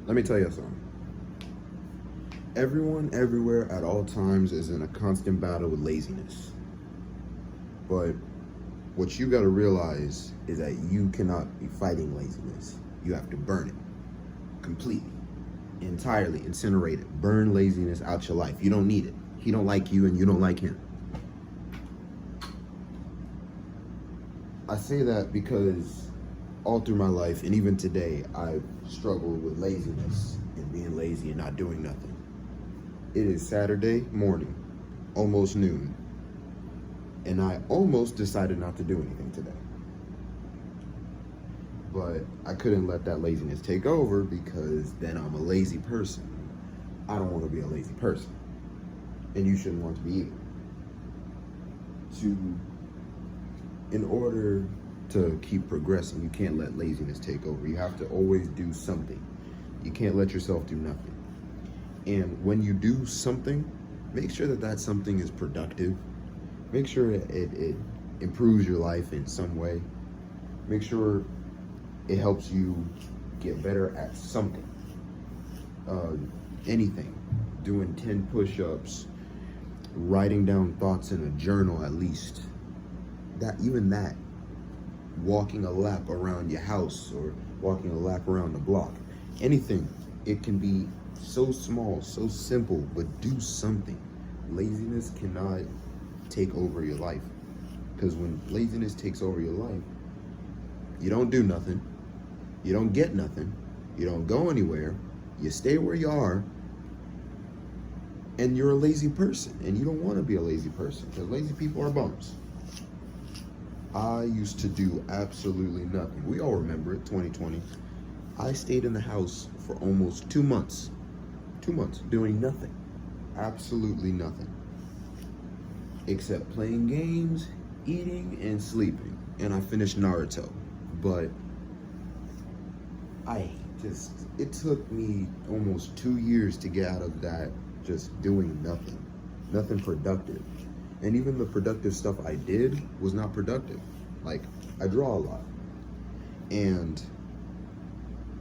Let me tell you something. Everyone, everywhere, at all times is in a constant battle with laziness. But what you got to realize is that you cannot be fighting laziness. You have to burn it completely, entirely, incinerate it. Burn laziness out your life. You don't need it. He don't like you and you don't like him. I say that because all through my life and even today, I've struggled with laziness and being lazy and not doing nothing. It is Saturday morning, almost noon, and I almost decided not to do anything today. But I couldn't let that laziness take over because then I'm a lazy person. I don't want to be a lazy person, and you shouldn't want to be either. In order to keep progressing, you can't let laziness take over. You have to always do something. You can't let yourself do nothing. And when you do something, make sure that something is productive. Make sure it improves your life in some way. Make sure it helps you get better at something. Anything. Doing 10 push-ups, writing down thoughts in a journal at least. Even that. Walking a lap around your house or walking a lap around the block. Anything. It can be so small, so simple, but do something. Laziness cannot take over your life. Because when laziness takes over your life, you don't do nothing. You don't get nothing. You don't go anywhere. You stay where you are. And you're a lazy person. And you don't want to be a lazy person. Because lazy people are bums. I used to do absolutely nothing. We all remember it, 2020. I stayed in the house for almost 2 months. 2 months doing nothing. Absolutely nothing. Except playing games, eating, and sleeping. And I finished Naruto. But it took me almost 2 years to get out of that just doing nothing. Nothing productive. And even the productive stuff I did was not productive. Like, I draw a lot. And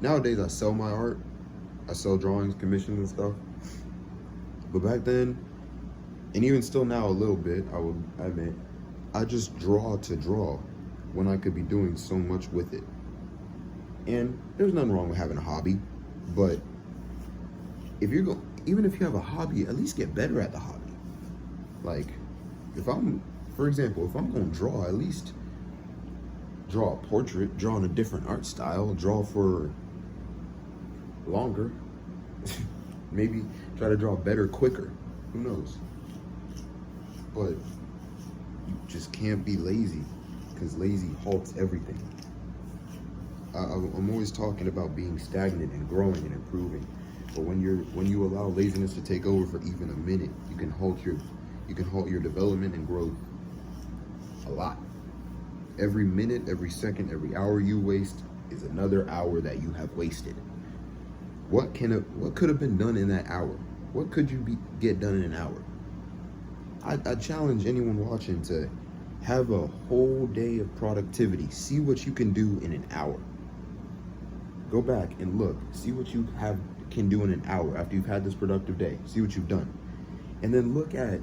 nowadays I sell my art. I sell drawings, commissions and stuff. But back then, and even still now a little bit, I would admit, I just draw to draw when I could be doing so much with it. And there's nothing wrong with having a hobby, but even if you have a hobby, at least get better at the hobby. Like, for example, if I'm gonna draw, at least draw a portrait, draw in a different art style, draw for longer. Maybe try to draw better, quicker. Who knows? But you just can't be lazy, because lazy halts everything. I'm always talking about being stagnant and growing and improving. But when you allow laziness to take over for even a minute, you can halt your development and growth a lot. Every minute, every second, every hour you waste is another hour that you have wasted. What could have been done in that hour? What could you get done in an hour? I challenge anyone watching to have a whole day of productivity. See what you can do in an hour. Go back and look. See what you can do in an hour after you've had this productive day. See what you've done. And then look at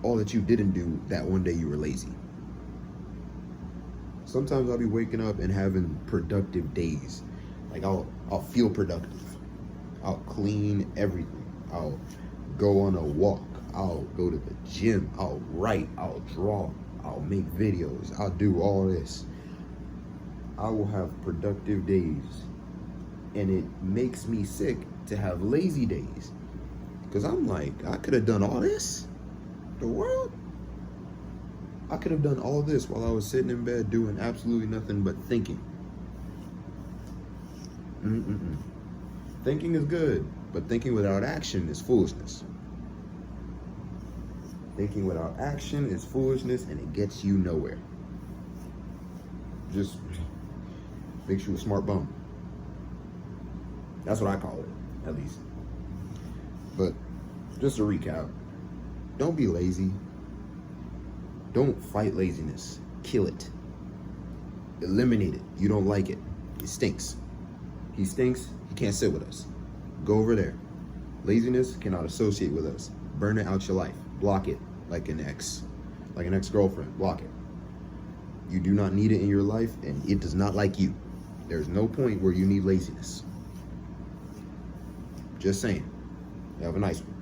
all that you didn't do that one day you were lazy. Sometimes I'll be waking up and having productive days. Like I'll feel productive. I'll clean everything. I'll go on a walk. I'll go to the gym. I'll write. I'll draw. I'll make videos. I'll do all this. I will have productive days. And it makes me sick to have lazy days. Because I'm like, I could have done all this? The world? I could have done all this while I was sitting in bed doing absolutely nothing but thinking. Thinking is good, but thinking without action is foolishness. Thinking without action is foolishness, and it gets you nowhere. Just makes you a smart bum. That's what I call it, at least. But just to recap, don't be lazy. Don't fight laziness. Kill it. Eliminate it. You don't like it. It stinks. He stinks. He can't sit with us. Go over there. Laziness cannot associate with us. Burn it out your life. Block it like an ex-girlfriend. Block it. You do not need it in your life, and it does not like you. There's no point where you need laziness. Just saying. You have a nice one.